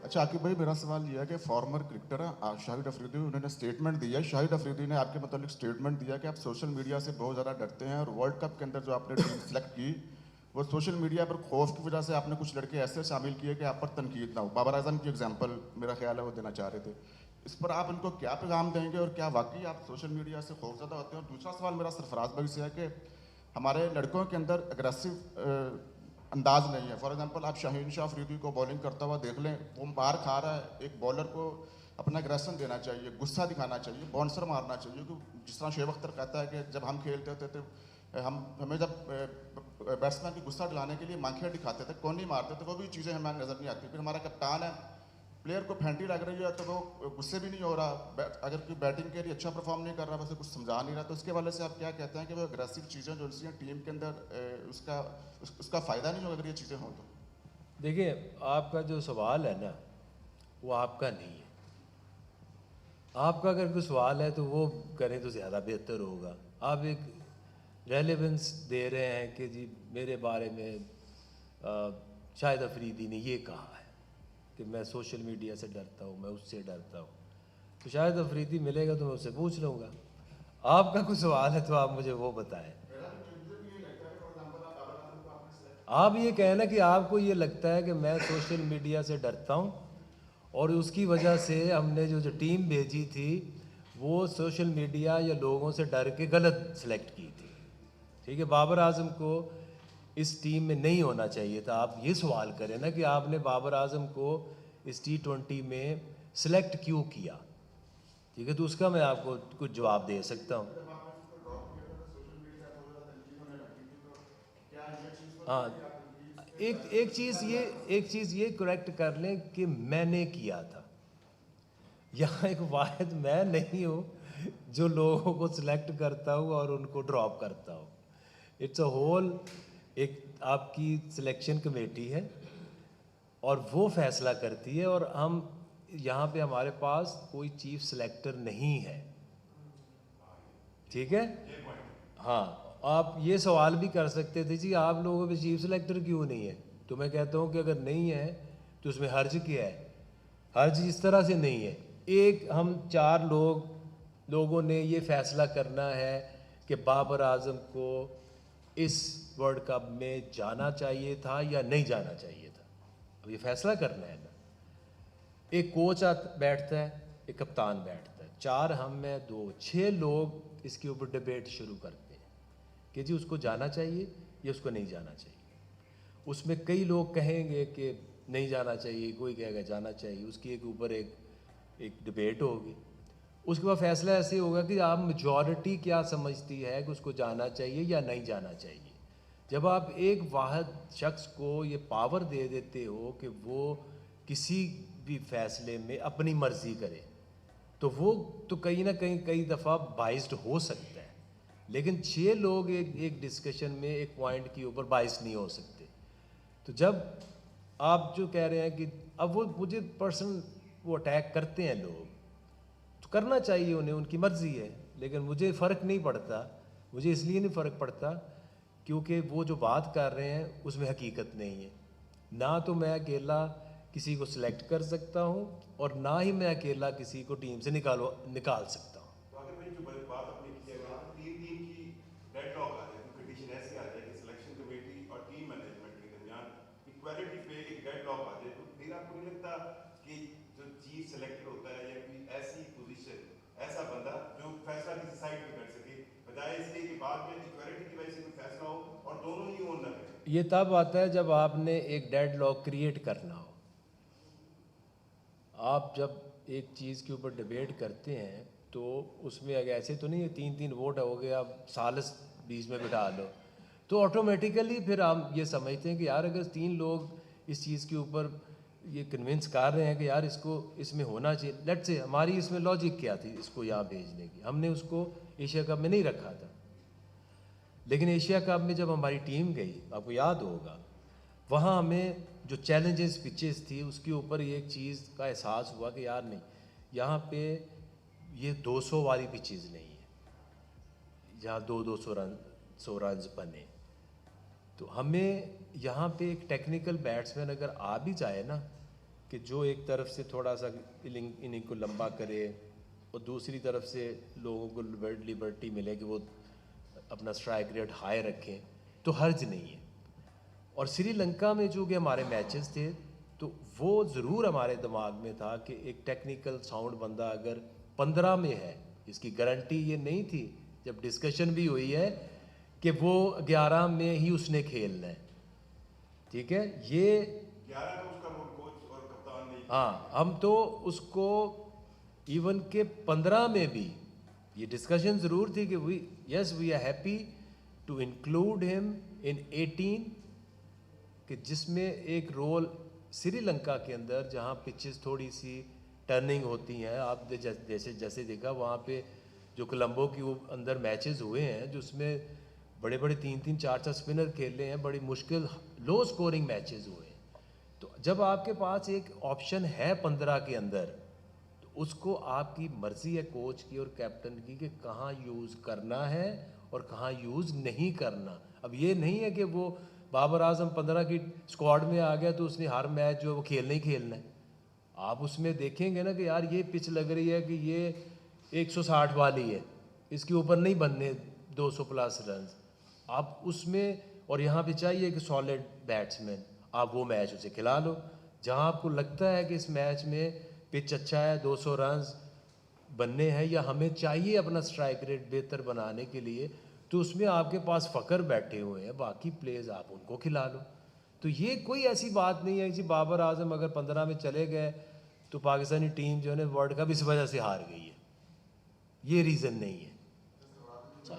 अच्छा आकिब भाई, मेरा सवाल यह है कि फॉर्मर क्रिकेटर हैं शाहिद अफरीदी, उन्होंने स्टेटमेंट दिया है। शाहिद अफरीदी ने आपके मतलब स्टेटमेंट दिया कि आप सोशल मीडिया से बहुत ज़्यादा डरते हैं, और वर्ल्ड कप के अंदर जो आपने टीम सेलेक्ट की वो सोशल मीडिया पर खौफ की वजह से आपने कुछ लड़के ऐसे शामिल किए कि आप पर तनकीद ना हो। बाबर आजम की एग्जाम्पल मेरा ख्याल है वो देना चाह रहे थे। इस पर आप इनको क्या पैगाम देंगे, और क्या वाकई आप सोशल मीडिया से खौफजदा होते हैं? और दूसरा सवाल मेरा सरफराज भाई से है कि हमारे लड़कों के अंदर अग्रेसिव अंदाज नहीं है। फॉर एग्जांपल आप शाहीन शाह अफरीदी को बॉलिंग करता हुआ देख लें, वो मार खा रहा है। एक बॉलर को अपना एग्रेशन देना चाहिए, गुस्सा दिखाना चाहिए, बाउंसर मारना चाहिए। क्योंकि जिस तरह शेब अख्तर कहता है कि जब हम खेलते थे तो हमें जब बैट्समैन की गुस्सा दिलाने के लिए मांखियाँ दिखाते थे, कौन नहीं मारते थे, वो भी चीज़ें हमें नज़र नहीं आती। फिर हमारा कप्तान है, प्लेयर को फैंटी लग रही है तो वो गुस्से भी नहीं हो रहा, अगर कोई बैटिंग के लिए अच्छा परफॉर्म नहीं कर रहा, वैसे कुछ समझा नहीं रहा, तो इसके वाले से आप क्या कहते हैं कि वो अग्रेसिव चीज़ें जो सी हैं टीम के अंदर उसका फ़ायदा नहीं होगा अगर ये चीज़ें हों तो? देखिए, आपका जो सवाल है ना वो आपका नहीं है। आपका अगर कोई सवाल है तो वो करें तो ज़्यादा बेहतर होगा। आप एक रेलेवेंस दे रहे हैं कि जी मेरे बारे में शाहिद अफरीदी ने ये कहा है कि मैं सोशल मीडिया से डरता हूँ, मैं उससे डरता हूँ। तो शाहिद अफरीदी मिलेगा तो मैं उससे पूछ लूँगा। आपका कोई सवाल है तो आप मुझे वो बताएं। आप ये कहना कि आपको ये लगता है कि मैं सोशल मीडिया से डरता हूँ और उसकी वजह से हमने जो टीम भेजी थी वो सोशल मीडिया या लोगों से डर के गलत सेलेक्ट की थी। ठीक है, बाबर आजम को इस टीम में नहीं होना चाहिए था। आप ये सवाल करें ना कि आपने बाबर आजम को इस T20 में सिलेक्ट क्यों किया। ठीक है, तो उसका मैं आपको कुछ जवाब दे सकता हूँ। हाँ, एक चीज़ ये करेक्ट कर लें कि मैंने किया था। यहाँ एक वाहिद मैं नहीं हूँ जो लोगों को सिलेक्ट करता हूँ और उनको ड्रॉप करता हूँ। इट्स अ होल एक आपकी सिलेक्शन कमेटी है और वो फैसला करती है, और हम यहाँ पे हमारे पास कोई चीफ सिलेक्टर नहीं है। ठीक है, हाँ, आप ये सवाल भी कर सकते थे जी आप लोगों पे चीफ सिलेक्टर क्यों नहीं है। तो मैं कहता हूँ कि अगर नहीं है तो उसमें हर्ज क्या है। हर्ज इस तरह से नहीं है, एक हम 4 लोगों ने ये फैसला करना है कि बाबर आजम को इस वर्ल्ड कप में जाना चाहिए था या नहीं जाना चाहिए था। अब ये फैसला करना है ना। एक कोच बैठता है, एक कप्तान बैठता है, 4 हम में 2 6 लोग इसके ऊपर डिबेट शुरू करते हैं कि जी उसको जाना चाहिए या उसको नहीं जाना चाहिए। उसमें कई लोग कहेंगे कि नहीं जाना चाहिए, कोई कहेगा जाना चाहिए। उसकी एक ऊपर एक डिबेट होगी। उसके बाद फैसला ऐसे होगा कि आप मेजॉरिटी क्या समझती है कि उसको जाना चाहिए या नहीं जाना चाहिए। जब आप एक वाहिद शख्स को ये पावर दे देते हो कि वो किसी भी फैसले में अपनी मर्ज़ी करे, तो वो तो कहीं ना कहीं कई दफ़ा बाइस्ड हो सकता है। लेकिन 6 लोग एक डिस्कशन में एक पॉइंट के ऊपर बाइस नहीं हो सकते। तो जब आप जो कह रहे हैं कि अब वो मुझे पर्सन वो अटैक करते हैं लोग, तो करना चाहिए उन्हें, उनकी मर्ज़ी है। लेकिन मुझे फ़र्क नहीं पड़ता। मुझे इसलिए नहीं फ़र्क पड़ता क्योंकि वो जो बात कर रहे हैं उसमें हकीकत नहीं है। ना तो मैं अकेला किसी को सिलेक्ट कर सकता हूँ और ना ही मैं अकेला किसी को टीम से निकाल सकता हूँ। तो अगर भाई जो बात आपने की है वहाँ पे 3 टीम की डेडलॉक आ जाए, तो कंडीशन ऐसी आ जाए कि सिलेक्शन कमेटी और टीम मैनेजमेंट के दरमियान इक्वालिटी पे एक डेडलॉक आ जाए, तो फिर आपको नहीं लगता कि जो चीफ सेलेक्टर होता है या कोई ऐसी पोजीशन, ऐसा बंदा जो फैसला किसी साइड पे कर सके, बजाय इसलिए कि बाद में इक्वालिटी की वजह से कोई फैसला हो और दोनों ही ओन ना करें। ये तब आता है जब आपने एक डेडलॉक क्रिएट करना हो। आप जब एक चीज़ के ऊपर डिबेट करते हैं तो उसमें अगर ऐसे तो नहीं है 3-3 वोट हो गए, आप सालिस बीच में बिठा लो, तो ऑटोमेटिकली फिर हम ये समझते हैं कि यार अगर 3 लोग इस चीज़ के ऊपर ये कन्विंस कर रहे हैं कि यार इसको इसमें होना चाहिए। लेट से हमारी इसमें लॉजिक क्या थी इसको यहाँ भेजने की, हमने उसको एशिया कप में नहीं रखा था। लेकिन एशिया कप में जब हमारी टीम गई, आपको याद होगा, वहाँ हमें जो चैलेंजेस पिचेस थी उसके ऊपर एक चीज़ का एहसास हुआ कि यार नहीं, यहाँ पे ये 200 वाली पिचेस नहीं है जहाँ 200 रन 100 रन बने। तो हमें यहाँ पे एक टेक्निकल बैट्समैन अगर आ भी जाए ना कि जो एक तरफ से थोड़ा सा इनिंग को लंबा करे और दूसरी तरफ से लोगों को लिबर्टी मिले कि वो अपना स्ट्राइक रेट हाई रखें, तो हर्ज नहीं है। और श्रीलंका में जो कि हमारे मैचेस थे, तो वो ज़रूर हमारे दिमाग में था कि एक टेक्निकल साउंड बंदा अगर 15 में है, इसकी गारंटी ये नहीं थी, जब डिस्कशन भी हुई है कि वो 11 में ही उसने खेलना है, ठीक है। ये 11 का उसका रोल कोच और कप्तान नहीं। हाँ, हम तो उसको इवन के 15 में भी ये डिस्कशन ज़रूर थी कि we are happy to include him in 18, कि जिसमें एक रोल श्रीलंका के अंदर जहाँ पिचेस थोड़ी सी टर्निंग होती हैं, आप जैसे देखा वहाँ पे जो कोलंबो की वो अंदर मैचेस हुए हैं जो उसमें बड़े बड़े 3-3 4-4 स्पिनर खेले हैं, बड़ी मुश्किल लो स्कोरिंग मैचेस हुए हैं। तो जब आपके पास एक ऑप्शन है 15 के अंदर, तो उसको आपकी मर्ज़ी है कोच की और कैप्टन की कि कहाँ यूज़ करना है और कहाँ यूज़ नहीं करना। अब ये नहीं है कि वो बाबर आजम 15 की स्क्वाड में आ गया तो उसने हर मैच जो है वो खेलना ही खेलना है। आप उसमें देखेंगे ना कि यार ये पिच लग रही है कि ये 160 वाली है, इसके ऊपर नहीं बनने 200 प्लस रन, आप उसमें, और यहाँ पे चाहिए कि सॉलिड बैट्समैन, आप वो मैच उसे खिला लो। जहाँ आपको लगता है कि इस मैच में पिच अच्छा है, 200 रन बनने हैं या हमें चाहिए अपना स्ट्राइक रेट बेहतर बनाने के लिए, तो उसमें आपके पास फ़कर बैठे हुए हैं, बाकी प्लेयर्स आप उनको खिला लो। तो ये कोई ऐसी बात नहीं है कि बाबर आजम अगर 15 में चले गए तो पाकिस्तानी टीम जो है ना वर्ल्ड कप इस वजह से हार गई है, ये रीज़न नहीं है। अच्छा।